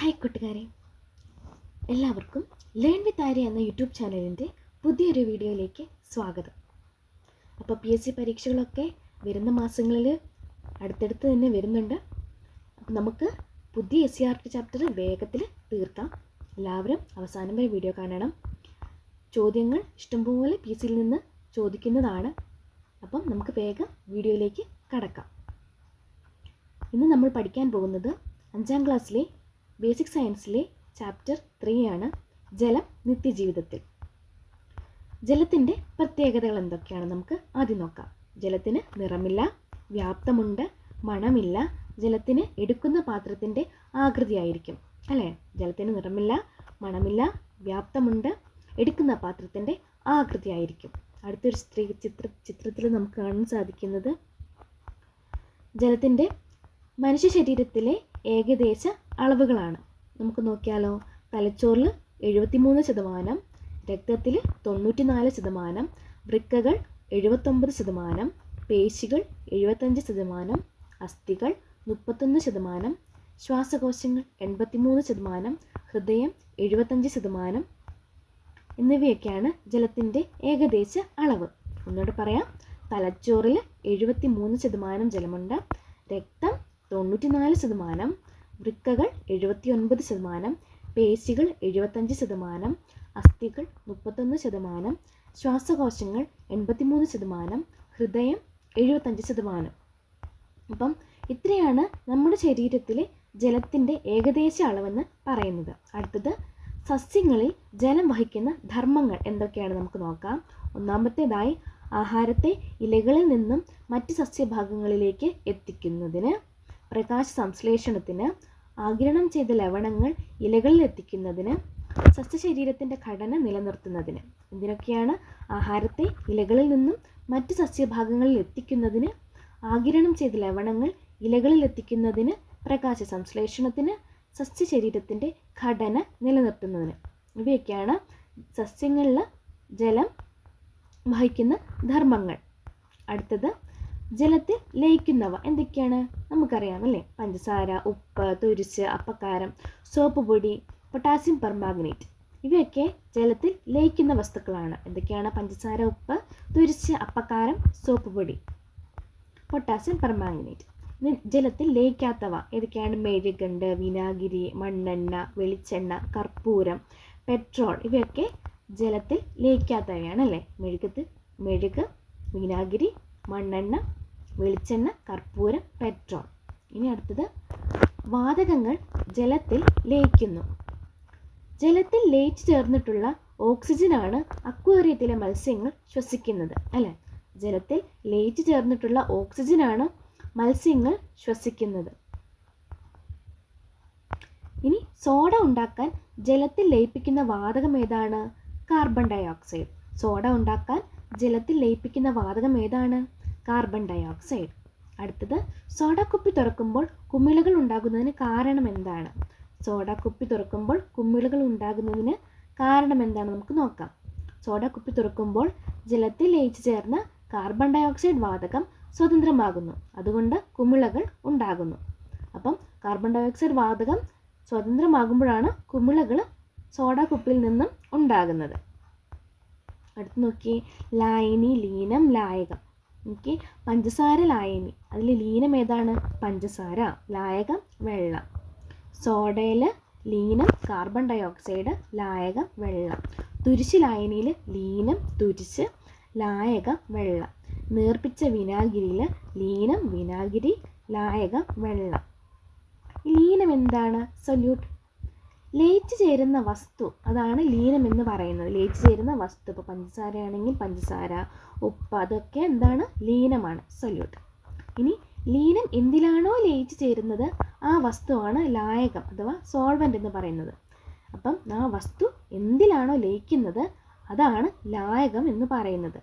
Hi കൂട്ടുകാരെ, എല്ലാവർക്കും learn with Arya എന്ന യൂട്യൂബ് ചാനലിൻ്റെ പുതിയൊരു വീഡിയോയിലേക്ക് സ്വാഗതം. അപ്പോൾ PSC പരീക്ഷകളൊക്കെ വരുന്ന മാസങ്ങളിൽ അടുത്തടുത്ത് തന്നെ വരുന്നുണ്ട്. അപ്പോൾ നമുക്ക് പുതിയ SCRT ചാപ്റ്റർ വേഗത്തിൽ തീർക്കാം. എല്ലാവരും അവസാനം വരെ വീഡിയോ കാണണം. ചോദ്യങ്ങൾ ഇഷ്ടംപോലെ PSCയിൽ നിന്ന് ചോദിക്കുന്നതാണ്. അപ്പം നമുക്ക് വേഗം വീഡിയോയിലേക്ക് കടക്കാം. ഇന്ന് നമ്മൾ പഠിക്കാൻ പോകുന്നത് 5ാം ക്ലാസ്സിലെ ബേസിക് സയൻസിലെ ചാപ്റ്റർ 3 ആണ്, ജലം നിത്യജീവിതത്തിൽ. ജലത്തിൻ്റെ പ്രത്യേകതകൾ എന്തൊക്കെയാണ് നമുക്ക് ആദ്യം നോക്കാം. ജലത്തിന് നിറമില്ല, വ്യാപ്തമുണ്ട്, മണമില്ല, ജലത്തിന് എടുക്കുന്ന പാത്രത്തിൻ്റെ ആകൃതിയായിരിക്കും. അല്ലേ? ജലത്തിന് നിറമില്ല, മണമില്ല, വ്യാപ്തമുണ്ട്, എടുക്കുന്ന പാത്രത്തിൻ്റെ ആകൃതിയായിരിക്കും. അടുത്തൊരു ചിത്രത്തിൽ നമുക്ക് കാണാൻ സാധിക്കുന്നത് ജലത്തിൻ്റെ മനുഷ്യ ശരീരത്തിലെ ഏകദേശ അളവുകളാണ്. നമുക്ക് നോക്കിയാലോ. തലച്ചോറിൽ 73%, രക്തത്തിൽ 94%, വൃക്കകൾ 79%, പേശികൾ 75%, അസ്ഥികൾ 31%, ശ്വാസകോശങ്ങൾ 83%, ഹൃദയം 75% എന്നിവയൊക്കെയാണ് ജലത്തിൻ്റെ ഏകദേശ അളവ്. ഒന്നുകൂടെ പറയാം. തലച്ചോറിൽ 73% ജലമുണ്ട്, രക്തം 94%, വൃക്കകൾ 79%, പേശികൾ 75%, അസ്ഥികൾ 31%, ശ്വാസകോശങ്ങൾ 83%, ഹൃദയം 75%. അപ്പം ഇത്രയാണ് നമ്മുടെ ശരീരത്തിലെ ജലത്തിൻ്റെ ഏകദേശ അളവെന്ന് പറയുന്നത്. അടുത്തത് സസ്യങ്ങളിൽ ജലം വഹിക്കുന്ന ധർമ്മങ്ങൾ എന്തൊക്കെയാണ് നമുക്ക് നോക്കാം. ഒന്നാമത്തേതായി ആഹാരത്തെ ഇലകളിൽ നിന്നും മറ്റ് സസ്യഭാഗങ്ങളിലേക്ക് എത്തിക്കുന്നതിന്, പ്രകാശ സംശ്ലേഷണത്തിന്, ആഗിരണം ചെയ്ത ലവണങ്ങൾ ഇലകളിൽ എത്തിക്കുന്നതിന്, സസ്യശരീരത്തിൻ്റെ ഘടന നിലനിർത്തുന്നതിന്. ഇതിനൊക്കെയാണ് ആഹാരത്തെ ഇലകളിൽ നിന്നും മറ്റ് സസ്യഭാഗങ്ങളിൽ എത്തിക്കുന്നതിന്, ആഗിരണം ചെയ്ത ലവണങ്ങൾ ഇലകളിൽ എത്തിക്കുന്നതിന്, പ്രകാശ സംശ്ലേഷണത്തിന്, സസ്യശരീരത്തിൻ്റെ ഘടന നിലനിർത്തുന്നതിന്. ഇവയൊക്കെയാണ് സസ്യങ്ങളിൽ ജലം വഹിക്കുന്ന ധർമ്മങ്ങൾ. അടുത്തത് ജലത്തിൽ ലയിക്കുന്നവ എന്തൊക്കെയാണ് നമുക്കറിയാമല്ലേ. പഞ്ചസാര, ഉപ്പ്, തുരിശ്, അപ്പക്കാരം, സോപ്പ് പൊടി, പൊട്ടാസ്യം പെർമാംഗനേറ്റ് ഇവയൊക്കെ ജലത്തിൽ ലയിക്കുന്ന വസ്തുക്കളാണ്. എന്തൊക്കെയാണ്? പഞ്ചസാര, ഉപ്പ്, തുരിശ്, അപ്പക്കാരം, സോപ്പ് പൊടി, പൊട്ടാസ്യം പെർമാംഗനേറ്റ്. ജലത്തിൽ ലയിക്കാത്തവ ഏതൊക്കെയാണ്? മെഴുകുണ്ട്, വിനാഗിരി, മണ്ണെണ്ണ, വെളിച്ചെണ്ണ, കർപ്പൂരം, പെട്രോൾ ഇവയൊക്കെ ജലത്തിൽ ലയിക്കാത്തവയാണ് അല്ലേ. മെഴുക്, വിനാഗിരി, മണ്ണെണ്ണ, വെളിച്ചെണ്ണ, കർപ്പൂരം, പെട്രോൾ. ഇനി അടുത്തത് വാതകങ്ങൾ ജലത്തിൽ ലയിക്കുന്നു. ജലത്തിൽ ലയിച്ചു ചേർന്നിട്ടുള്ള ഓക്സിജനാണ് അക്വേറിയത്തിലെ മത്സ്യങ്ങൾ ശ്വസിക്കുന്നത് അല്ലേ. ജലത്തിൽ ലയിച്ചു ചേർന്നിട്ടുള്ള ഓക്സിജനാണ് മത്സ്യങ്ങൾ ശ്വസിക്കുന്നത്. ഇനി സോഡ ഉണ്ടാക്കാൻ ജലത്തിൽ ലയിപ്പിക്കുന്ന വാതകം ഏതാണ്? Carbon dye oxide. സോഡ ഉണ്ടാക്കാൻ ജലത്തിൽ ലയിപ്പിക്കുന്ന വാതകം ഏതാണ്? Carbon dioxide. അടുത്തത് സോഡാക്കുപ്പി തുറക്കുമ്പോൾ കുമിളകൾ ഉണ്ടാകുന്നതിന് കാരണം എന്താണ്? സോഡാക്കുപ്പി തുറക്കുമ്പോൾ കുമിളകൾ ഉണ്ടാകുന്നതിന് കാരണം എന്താണ് നമുക്ക് നോക്കാം. സോഡാക്കുപ്പി തുറക്കുമ്പോൾ ജലത്തിൽ ലയിച്ചു ചേർന്ന കാർബൺ ഡൈ ഓക്സൈഡ് വാതകം സ്വതന്ത്രമാകുന്നു, അതുകൊണ്ട് കുമിളകൾ ഉണ്ടാകുന്നു. അപ്പം കാർബൺ ഡൈ ഓക്സൈഡ് വാതകം സ്വതന്ത്രമാകുമ്പോഴാണ് കുമിളകൾ സോഡാക്കുപ്പിയിൽ നിന്നും ഉണ്ടാകുന്നത്. അടുത്ത് നോക്കി. ലായനി, ലീനം, ലായകം. നോക്കി. പഞ്ചസാര ലായനി, അതിൽ ലീനം ഏതാണ്? പഞ്ചസാര, ലായകം വെള്ളം. സോഡയിൽ ലീനം കാർബൺ ഡൈ ഓക്സൈഡ്, ലായകം വെള്ളം. തുരിശ് ലായനിയിൽ ലീനം തുരിശ്, ലായകം വെള്ളം. നേർപ്പിച്ച വിനാഗിരിയിൽ ലീനം വിനാഗിരി, ലായകം വെള്ളം. ലീനം എന്താണ്? സൊല്യൂട്ട്. ലയിച്ചു ചേരുന്ന വസ്തു, അതാണ് ലീനം എന്ന് പറയുന്നത്. ലയിച്ചു ചേരുന്ന വസ്തു, ഇപ്പോൾ പഞ്ചസാരയാണെങ്കിൽ പഞ്ചസാര, ഉപ്പ്, അതൊക്കെ എന്താണ്? ലീനമാണ്, സൊല്യൂട്ട്. ഇനി ലീനം എന്തിലാണോ ലയിച്ചു ചേരുന്നത് ആ വസ്തുവാണ് ലായകം അഥവാ സോൾവെൻ്റ് എന്ന് പറയുന്നത്. അപ്പം ആ വസ്തു എന്തിലാണോ ലയിക്കുന്നത് അതാണ് ലായകം എന്ന് പറയുന്നത്.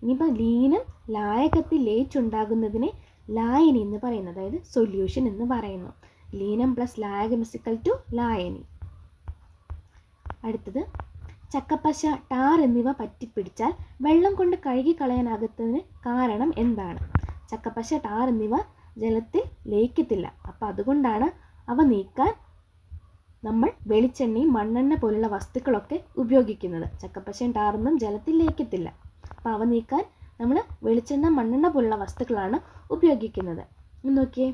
ഇനിയിപ്പോൾ ലീനം ലായകത്തിൽ ലയിച്ചുണ്ടാകുന്നതിനെ ലായനി എന്ന് പറയുന്നു, അതായത് സൊല്യൂഷൻ എന്ന് പറയുന്നു. ലീനം പ്ലസ് ലായകം = ലായനി. അടുത്തത് ചക്കപ്പശ, ടാർ എന്നിവ പറ്റിപ്പിടിച്ചാൽ വെള്ളം കൊണ്ട് കഴുകിക്കളയാനാകാത്തതിന് കാരണം എന്താണ്? ചക്കപ്പശ, ടാർ എന്നിവ ജലത്തിൽ ലയിക്കത്തില്ല. അപ്പോൾ അതുകൊണ്ടാണ് അവ നീക്കാൻ നമ്മൾ വെളിച്ചെണ്ണയും മണ്ണെണ്ണ പോലുള്ള വസ്തുക്കളൊക്കെ ഉപയോഗിക്കുന്നത്. ചക്കപ്പശയും ടാറൊന്നും ജലത്തിൽ ലയിക്കത്തില്ല. അപ്പോൾ അവ നീക്കാൻ നമ്മൾ വെളിച്ചെണ്ണ മണ്ണെണ്ണ പോലുള്ള വസ്തുക്കളാണ് ഉപയോഗിക്കുന്നത്. നോക്കിയേ,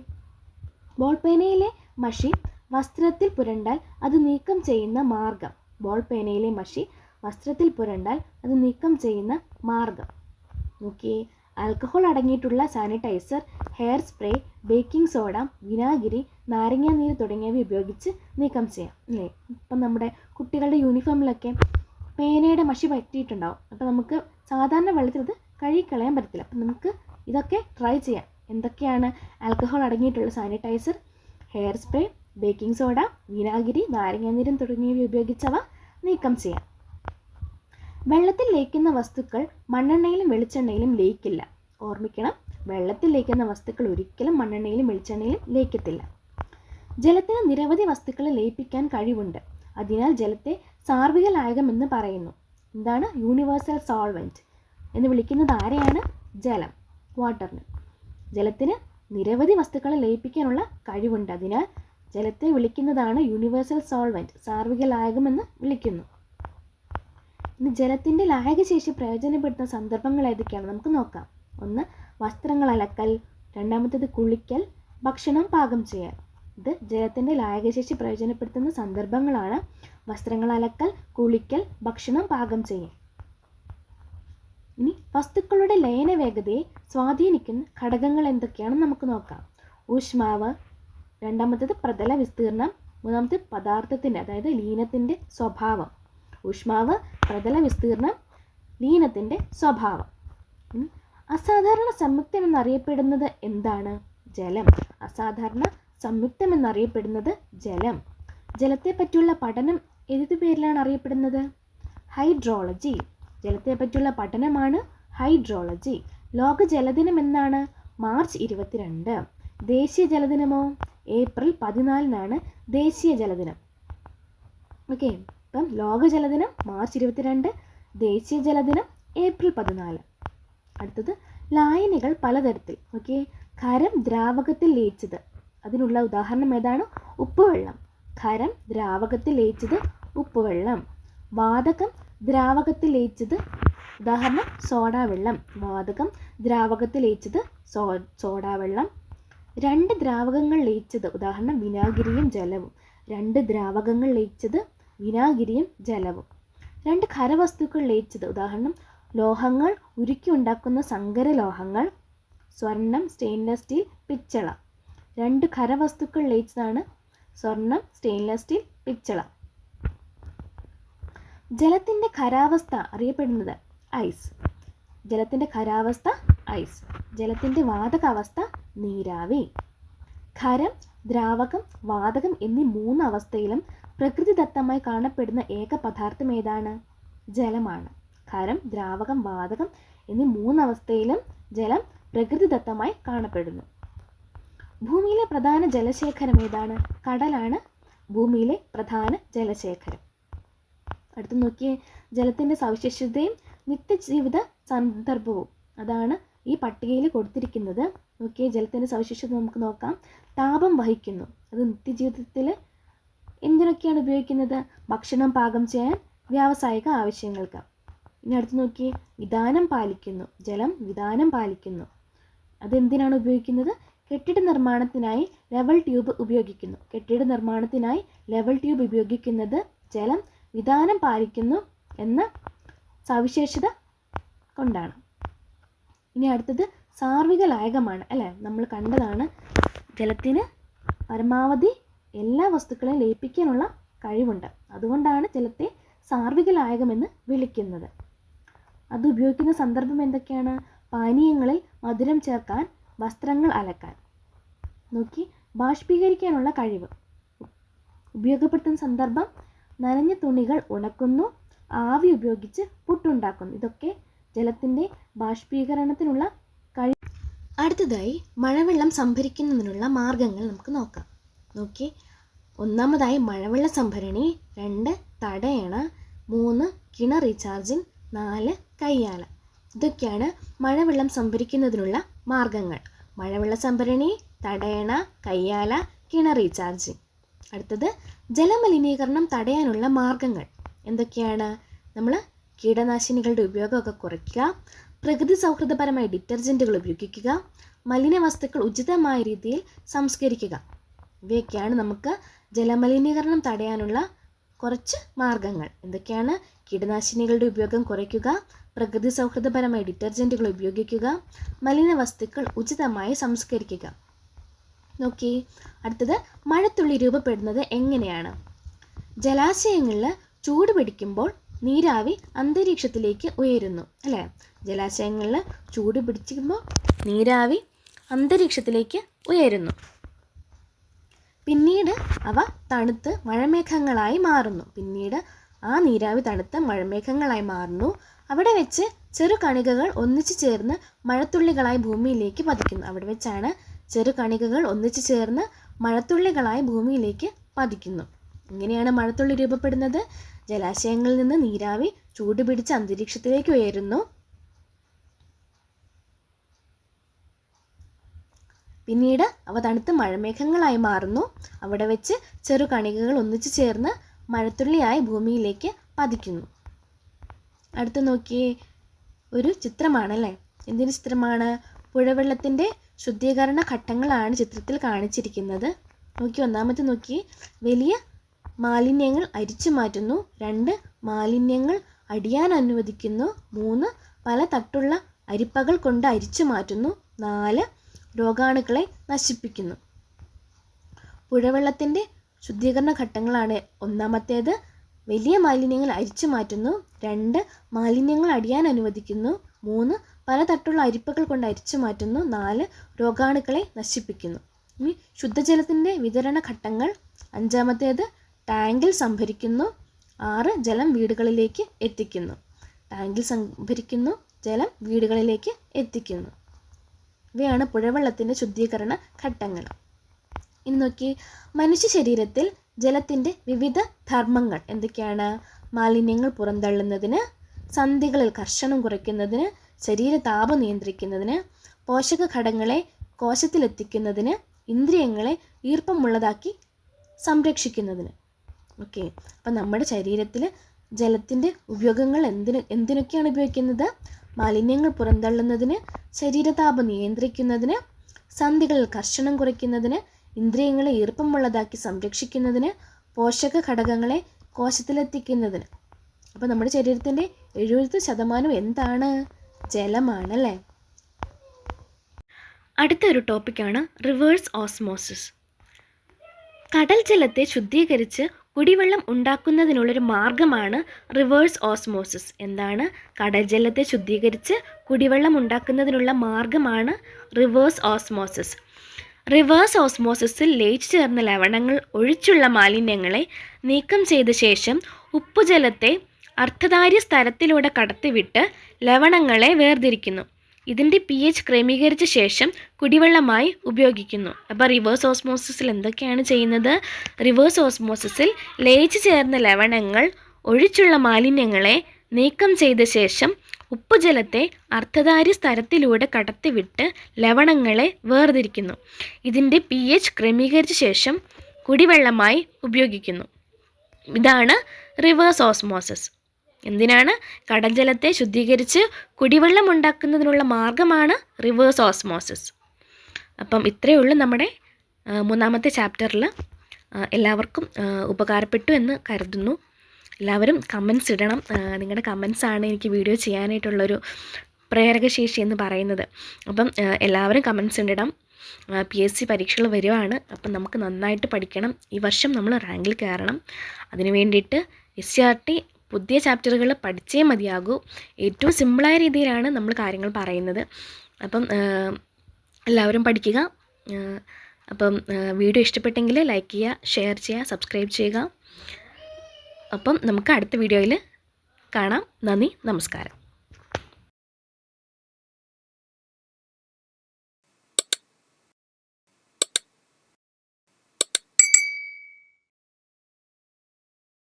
ബോൾ പേനയിലെ മഷി വസ്ത്രത്തിൽ പുരണ്ടാൽ അത് നീക്കം ചെയ്യുന്ന മാർഗം. ബോൾ പേനയിലെ മഷി വസ്ത്രത്തിൽ പുരണ്ടാൽ അത് നീക്കം ചെയ്യുന്ന മാർഗം. നോക്കിയേ, ആൽക്കഹോൾ അടങ്ങിയിട്ടുള്ള sanitiser, hair spray, baking soda, വിനാഗിരി, നാരങ്ങാനീര് തുടങ്ങിയവ ഉപയോഗിച്ച് നീക്കം ചെയ്യാം അല്ലേ. ഇപ്പം നമ്മുടെ കുട്ടികളുടെ യൂണിഫോമിലൊക്കെ പേനയുടെ മഷി പറ്റിയിട്ടുണ്ടാവും. അപ്പോൾ നമുക്ക് സാധാരണ വെള്ളത്തിൽ അത് കഴുകിക്കളയാൻ പറ്റത്തില്ല. അപ്പം നമുക്ക് ഇതൊക്കെ ട്രൈ ചെയ്യാം. എന്തൊക്കെയാണ്? ആൽക്കഹോൾ അടങ്ങിയിട്ടുള്ള sanitiser, hair spray, baking soda, വിനാഗിരി, നാരങ്ങാനീരും തുടങ്ങിയവ ഉപയോഗിച്ചവ നീക്കം ചെയ്യാം. വെള്ളത്തിൽ ലയിക്കുന്ന വസ്തുക്കൾ മണ്ണെണ്ണയിലും വെളിച്ചെണ്ണയിലും ലയിക്കില്ല. ഓർമ്മിക്കണം, വെള്ളത്തിൽ ലയിക്കുന്ന വസ്തുക്കൾ ഒരിക്കലും മണ്ണെണ്ണയിലും വെളിച്ചെണ്ണയിലും ലയിക്കത്തില്ല. ജലത്തിന് നിരവധി വസ്തുക്കളെ ലയിപ്പിക്കാൻ കഴിവുണ്ട്. അതിനാൽ ജലത്തെ സാർവിക ലായകം എന്ന് പറയുന്നു. എന്താണ്? യൂണിവേഴ്സൽ സോൾവെൻറ്റ് എന്ന് വിളിക്കുന്നത് ആരെയാണ്? ജലം, വാട്ടറിന്. ജലത്തിന് നിരവധി വസ്തുക്കളെ ലയിപ്പിക്കാനുള്ള കഴിവുണ്ട്. അതിനാൽ ജലത്തെ വിളിക്കുന്നതാണ് യൂണിവേഴ്സൽ സോൾവെൻറ്റ്, സാർവിക ലായകം എന്ന് വിളിക്കുന്നു. ഇനി ജലത്തിൻ്റെ ലായകശേഷി പ്രയോജനപ്പെടുത്തുന്ന സന്ദർഭങ്ങൾ ഏതൊക്കെയാണ് നമുക്ക് നോക്കാം. ഒന്ന്, വസ്ത്രങ്ങൾ അലക്കൽ. രണ്ടാമത്തേത് കുളിക്കൽ, ഭക്ഷണം പാകം ചെയ്യൽ. ഇത് ജലത്തിൻ്റെ ലായകശേഷി പ്രയോജനപ്പെടുത്തുന്ന സന്ദർഭങ്ങളാണ്. വസ്ത്രങ്ങൾ അലക്കൽ, കുളിക്കൽ, ഭക്ഷണം പാകം ചെയ്യൽ. ഇനി വസ്തുക്കളുടെ ലയന വേഗതയെ സ്വാധീനിക്കുന്ന ഘടകങ്ങൾ എന്തൊക്കെയാണെന്ന് നമുക്ക് നോക്കാം. ഊഷ്മാവ്, രണ്ടാമത്തേത് പ്രതല വിസ്തീർണം, മൂന്നാമത്തേത് പദാർത്ഥത്തിൻ്റെ അതായത് ലീനത്തിൻ്റെ സ്വഭാവം. ഊഷ്മാവ്, പ്രതല വിസ്തീർണം, ലീനത്തിൻ്റെ സ്വഭാവം. അസാധാരണ സംയുക്തം എന്നറിയപ്പെടുന്നത് എന്താണ്? ജലം. അസാധാരണ സംയുക്തം എന്നറിയപ്പെടുന്നത് ജലം. ജലത്തെ പറ്റിയുള്ള പഠനം ഏത് പേരിലാണ് അറിയപ്പെടുന്നത്? ഹൈഡ്രോളജി. ജലത്തെ പറ്റിയുള്ള പഠനമാണ് ഹൈഡ്രോളജി. ലോക ജലദിനം എന്നാണ്? മാർച്ച് 22. ദേശീയ ജലദിനമോ? ഏപ്രിൽ 14 ദേശീയ ജലദിനം. ഓക്കെ, ഇപ്പം ലോക ജലദിനം മാർച്ച് 22, ദേശീയ ജലദിനം ഏപ്രിൽ 14. അടുത്തത്, ലായനികൾ പലതരത്തിൽ. ഓക്കെ, ഖരം ദ്രാവകത്തിൽ ലയിച്ചത്. അതിനുള്ള ഉദാഹരണം ഏതാണ്? ഉപ്പുവെള്ളം. ഖരം ദ്രാവകത്തിൽ ലയിച്ചത് ഉപ്പുവെള്ളം. വാതകം ദ്രാവകത്തിൽ ലയിച്ചത്, ഉദാഹരണം സോഡാവെള്ളം. വാതകം ദ്രാവകത്തിൽ ലയിച്ചത് സോഡാവെള്ളം. രണ്ട് ദ്രാവകങ്ങൾ ലയിച്ചത്, ഉദാഹരണം വിനാഗിരിയും ജലവും. രണ്ട് ദ്രാവകങ്ങൾ ലയിച്ചത് വിനാഗിരിയും ജലവും. രണ്ട് ഖരവസ്തുക്കൾ ലയിച്ചത്, ഉദാഹരണം ലോഹങ്ങൾ ഉരുക്കി ഉണ്ടാക്കുന്ന സങ്കരലോഹങ്ങൾ. സ്വർണം, സ്റ്റെയിൻലെസ് സ്റ്റീൽ, പിച്ചള. രണ്ട് ഖരവസ്തുക്കൾ ലയിച്ചതാണ് സ്വർണം, സ്റ്റെയിൻലെസ് സ്റ്റീൽ, പിച്ചള. ജലത്തിൻ്റെ ഖരാവസ്ഥ അറിയപ്പെടുന്നത് ഐസ്. ജലത്തിൻ്റെ ഖരാവസ്ഥ ഐസ്. ജലത്തിൻ്റെ വാതകാവസ്ഥ നീരാവി. ഖരം, ദ്രാവകം, വാതകം എന്നീ 3 അവസ്ഥയിലും പ്രകൃതിദത്തമായി കാണപ്പെടുന്ന ഏക പദാർത്ഥം ഏതാണ്? ജലമാണ്. ഖരം, ദ്രാവകം, വാതകം എന്നീ 3 അവസ്ഥയിലും ജലം പ്രകൃതിദത്തമായി കാണപ്പെടുന്നു. ഭൂമിയിലെ പ്രധാന ജലശേഖരം ഏതാണ്? കടലാണ് ഭൂമിയിലെ പ്രധാന ജലശേഖരം. അടുത്ത് നോക്കിയേ, ജലത്തിൻ്റെ സവിശേഷതയും നിത്യജീവിത സന്ദർഭവും. അതാണ് ഈ പട്ടികയിൽ കൊടുത്തിരിക്കുന്നത്. നോക്കിയേ, ജലത്തിൻ്റെ സവിശേഷത നമുക്ക് നോക്കാം. താപം വഹിക്കുന്നു. അത് നിത്യജീവിതത്തിൽ എന്തിനൊക്കെയാണ് ഉപയോഗിക്കുന്നത്? ഭക്ഷണം പാകം ചെയ്യാൻ, വ്യാവസായിക ആവശ്യങ്ങൾക്ക്. ഇനി അടുത്ത് നോക്കിയേ, വിധാനം പാലിക്കുന്നു. ജലം വിധാനം പാലിക്കുന്നു. അതെന്തിനാണ് ഉപയോഗിക്കുന്നത്? കെട്ടിട നിർമ്മാണത്തിനായി ലെവൽ ട്യൂബ് ഉപയോഗിക്കുന്നു. കെട്ടിട നിർമ്മാണത്തിനായി ലെവൽ ട്യൂബ് ഉപയോഗിക്കുന്നത് ജലം വിധാനം പാലിക്കുന്നു എന്ന സവിശേഷത കൊണ്ടാണ്. ഇനി അടുത്തത് സാർവിക ലായകമാണ് അല്ലേ. നമ്മൾ കണ്ടതാണ് ജലത്തിന് പരമാവധി എല്ലാ വസ്തുക്കളെയും ലയിപ്പിക്കാനുള്ള കഴിവുണ്ട്. അതുകൊണ്ടാണ് ജലത്തെ സാർവിക ലായകമെന്ന് വിളിക്കുന്നത്. അത് ഉപയോഗിക്കുന്ന സന്ദർഭം എന്തൊക്കെയാണ്? പാനീയങ്ങളിൽ മധുരം ചേർക്കാൻ, വസ്ത്രങ്ങൾ അലക്കാൻ. നോക്കി, ബാഷ്പീകരിക്കാനുള്ള കഴിവ്. ഉപയോഗപ്പെടുത്തുന്ന സന്ദർഭം നനഞ്ഞ തുണികൾ ഉണക്കുന്നു, ആവി ഉപയോഗിച്ച് പുട്ടുണ്ടാക്കുന്നു. ഇതൊക്കെ ജലത്തിൻ്റെ ബാഷ്പീകരണത്തിനുള്ള കഴിവ്. അടുത്തതായി മഴവെള്ളം സംഭരിക്കുന്നതിനുള്ള മാർഗങ്ങൾ നമുക്ക് നോക്കാം. നോക്കി, ഒന്നാമതായി മഴവെള്ള സംഭരണി, 2 തടയണ, 3 കിണർ റീചാർജിങ്, 4 കയ്യാല. ഇതൊക്കെയാണ് മഴവെള്ളം സംഭരിക്കുന്നതിനുള്ള മാർഗങ്ങൾ. മഴവെള്ള സംഭരണി, തടയണ, കയ്യാല, കിണർ റീചാർജിങ്. അടുത്തത് ജലമലിനീകരണം തടയാനുള്ള മാർഗങ്ങൾ എന്തൊക്കെയാണ്? നമ്മൾ കീടനാശിനികളുടെ ഉപയോഗമൊക്കെ കുറയ്ക്കുക, പ്രകൃതി സൗഹൃദപരമായ ഡിറ്റർജൻറ്റുകൾ ഉപയോഗിക്കുക, മലിനവസ്തുക്കൾ ഉചിതമായ രീതിയിൽ സംസ്കരിക്കുക. ഇവയൊക്കെയാണ് നമുക്ക് ജലമലിനീകരണം തടയാനുള്ള കുറച്ച് മാർഗങ്ങൾ. എന്തൊക്കെയാണ്? കീടനാശിനികളുടെ ഉപയോഗം കുറയ്ക്കുക, പ്രകൃതി സൗഹൃദപരമായ ഡിറ്റർജൻറ്റുകൾ ഉപയോഗിക്കുക, മലിനവസ്തുക്കൾ ഉചിതമായി സംസ്കരിക്കുക. നോക്കി, അടുത്തത് മഴത്തുള്ളി രൂപപ്പെടുന്നത് എങ്ങനെയാണ്? ജലാശയങ്ങളിൽ ചൂട് പിടിക്കുമ്പോൾ നീരാവി അന്തരീക്ഷത്തിലേക്ക് ഉയരുന്നു, അല്ലേ? ജലാശയങ്ങളിൽ ചൂട് പിടിക്കുമ്പോൾ നീരാവി അന്തരീക്ഷത്തിലേക്ക് ഉയരുന്നു. പിന്നീട് അവ തണുത്ത് മഴമേഘങ്ങളായി മാറുന്നു. ആ നീരാവി തണുത്ത് മഴമേഘങ്ങളായി മാറുന്നു. അവിടെ വെച്ച് ചെറു കണികകൾ ഒന്നിച്ചു ചേർന്ന് മഴത്തുള്ളികളായി ഭൂമിയിലേക്ക് പതിക്കുന്നു. അവിടെ വെച്ചാണ് ചെറു കണികകൾ ഒന്നിച്ചു ചേർന്ന് മഴത്തുള്ളികളായി ഭൂമിയിലേക്ക് പതിക്കുന്നു. ഇങ്ങനെയാണ് മഴത്തുള്ളി രൂപപ്പെടുന്നത്. ജലാശയങ്ങളിൽ നിന്ന് നീരാവി ചൂട് പിടിച്ച് അന്തരീക്ഷത്തിലേക്ക് ഉയരുന്നു. പിന്നീട് അവ തണുത്ത് മഴമേഘങ്ങളായി മാറുന്നു. അവിടെ വെച്ച് ചെറു കണികകൾ ഒന്നിച്ചു ചേർന്ന് മഴത്തുള്ളിയായി ഭൂമിയിലേക്ക് പതിക്കുന്നു. അടുത്ത് നോക്കിയേ, ഒരു ചിത്രമാണല്ലേ. എന്തിൻ്റെ ചിത്രമാണ്? പുഴവെള്ളത്തിൻ്റെ ശുദ്ധീകരണ ഘട്ടങ്ങളാണ് ചിത്രത്തിൽ കാണിച്ചിരിക്കുന്നത്. നോക്കി, ഒന്നാമത്തെ നോക്കി, വലിയ മാലിന്യങ്ങൾ അരിച്ചു മാറ്റുന്നു. 2 മാലിന്യങ്ങൾ അടിയാൻ അനുവദിക്കുന്നു. 3 പല തട്ടുള്ള അരിപ്പകൾ കൊണ്ട് അരിച്ചു മാറ്റുന്നു. 4 രോഗാണുക്കളെ നശിപ്പിക്കുന്നു. പുഴവെള്ളത്തിൻ്റെ ശുദ്ധീകരണ ഘട്ടങ്ങളാണ്. ഒന്നാമത്തേത് വലിയ മാലിന്യങ്ങൾ അരിച്ചു മാറ്റുന്നു. 2 മാലിന്യങ്ങൾ അടിയാൻ അനുവദിക്കുന്നു. 3 പല തട്ടുള്ള അരിപ്പകൾ കൊണ്ട് അരിച്ചു മാറ്റുന്നു. 4 രോഗാണുക്കളെ നശിപ്പിക്കുന്നു. ഇനി ശുദ്ധജലത്തിൻ്റെ വിതരണ ഘട്ടങ്ങൾ. 5-ാമത്തേത് ടാങ്കിൽ സംഭരിക്കുന്നു. 6 ജലം വീടുകളിലേക്ക് എത്തിക്കുന്നു. ടാങ്കിൽ സംഭരിക്കുന്നു, ജലം വീടുകളിലേക്ക് എത്തിക്കുന്നു. ഇവയാണ് പുഴവെള്ളത്തിൻ്റെ ശുദ്ധീകരണ ഘട്ടങ്ങൾ. ഇനി നോക്കി, മനുഷ്യ ശരീരത്തിൽ ജലത്തിൻ്റെ വിവിധ ധർമ്മങ്ങൾ എന്തൊക്കെയാണ്? മാലിന്യങ്ങൾ പുറന്തള്ളുന്നതിന്, സന്ധികളിൽ കർഷണം കുറയ്ക്കുന്നതിന്, ശരീരതാപം നിയന്ത്രിക്കുന്നതിന്, പോഷക ഘടകങ്ങളെ കോശത്തിലെത്തിക്കുന്നതിന്, ഇന്ദ്രിയങ്ങളെ ഈർപ്പമുള്ളതാക്കി സംരക്ഷിക്കുന്നതിന്. ഓക്കെ, അപ്പം നമ്മുടെ ശരീരത്തിൽ ജലത്തിൻ്റെ ഉപയോഗങ്ങൾ എന്തിനൊക്കെയാണ് ഉപയോഗിക്കുന്നത്? മാലിന്യങ്ങൾ പുറന്തള്ളുന്നതിന്, ശരീരതാപം നിയന്ത്രിക്കുന്നതിന്, സന്ധികളിൽ കർഷണം കുറയ്ക്കുന്നതിന്, ഇന്ദ്രിയങ്ങളെ ഈർപ്പമുള്ളതാക്കി സംരക്ഷിക്കുന്നതിന്, പോഷക ഘടകങ്ങളെ കോശത്തിലെത്തിക്കുന്നതിന്. അപ്പോൾ നമ്മുടെ ശരീരത്തിൻ്റെ 70% എന്താണ്? ജലമാണല്ലേ. അടുത്തൊരു ടോപ്പിക്കാണ് റിവേഴ്സ് ഓസ്മോസിസ്. കടൽ ജലത്തെ ശുദ്ധീകരിച്ച് കുടിവെള്ളം ഉണ്ടാക്കുന്നതിനുള്ളൊരു മാർഗമാണ് റിവേഴ്സ് ഓസ്മോസിസ്. എന്താണ്? കടൽ ജലത്തെ ശുദ്ധീകരിച്ച് കുടിവെള്ളം ഉണ്ടാക്കുന്നതിനുള്ള മാർഗമാണ് റിവേഴ്സ് ഓസ്മോസിസ്. റിവേഴ്സ് ഓസ്മോസിസിൽ ലയിച്ചു ചേർന്ന ലവണങ്ങൾ ഒഴിച്ചുള്ള മാലിന്യങ്ങളെ നീക്കം ചെയ്ത ശേഷം ഉപ്പുജലത്തെ അർദ്ധധാര്യ സ്ഥലത്തിലൂടെ കടത്തിവിട്ട് ലവണങ്ങളെ വേർതിരിക്കുന്നു. ഇതിൻ്റെ pH ക്രമീകരിച്ച ശേഷം കുടിവെള്ളമായി ഉപയോഗിക്കുന്നു. അപ്പോൾ റിവേഴ്സ് ഓസ്മോസിസിൽ എന്തൊക്കെയാണ് ചെയ്യുന്നത്? റിവേഴ്സ് ഓസ്മോസിസിൽ ലയിച്ചു ചേർന്ന ലവണങ്ങൾ ഒഴിച്ചുള്ള മാലിന്യങ്ങളെ നീക്കം ചെയ്ത ശേഷം ഉപ്പുജലത്തെ അർദ്ധധാര്യ സ്ഥലത്തിലൂടെ കടത്തിവിട്ട് ലവണങ്ങളെ വേർതിരിക്കുന്നു. ഇതിൻ്റെ pH ക്രമീകരിച്ച ശേഷം കുടിവെള്ളമായി ഉപയോഗിക്കുന്നു. ഇതാണ് റിവേഴ്സ് ഓസ്മോസിസ്. എന്തിനാണ്? കടൽ ജലത്തെ ശുദ്ധീകരിച്ച് കുടിവെള്ളം ഉണ്ടാക്കുന്നതിനുള്ള മാർഗമാണ് റിവേഴ്സ് ഓസ്മോസിസ്. അപ്പം ഇത്രയേ ഉള്ളൂ നമ്മുടെ 3-ാമത്തെ ചാപ്റ്ററിൽ. എല്ലാവർക്കും ഉപകാരപ്പെട്ടു എന്ന് കരുതുന്നു. എല്ലാവരും കമൻസ് ഇടണം. നിങ്ങളുടെ കമൻസാണ് എനിക്ക് വീഡിയോ ചെയ്യാനായിട്ടുള്ളൊരു പ്രേരകശേഷി എന്ന് പറയുന്നത്. അപ്പം എല്ലാവരും കമൻസ് ഇടണം. PSC പരീക്ഷകൾ വരുവാണ്. അപ്പം നമുക്ക് നന്നായിട്ട് പഠിക്കണം. ഈ വർഷം നമ്മൾ റാങ്കിൽ കയറണം. അതിനു വേണ്ടിയിട്ട് SCRT പുതിയ ചാപ്റ്ററുകൾ പഠിച്ചേ മതിയാകൂ. ഏറ്റവും സിമ്പിളായ രീതിയിലാണ് നമ്മൾ കാര്യങ്ങൾ പറയുന്നത്. അപ്പം എല്ലാവരും പഠിക്കുക. അപ്പം വീഡിയോ ഇഷ്ടപ്പെട്ടെങ്കിൽ ലൈക്ക് ചെയ്യുക, ഷെയർ ചെയ്യുക, സബ്സ്ക്രൈബ് ചെയ്യുക. അപ്പം നമുക്ക് അടുത്ത വീഡിയോയിൽ കാണാം. നന്ദി, നമസ്കാരം.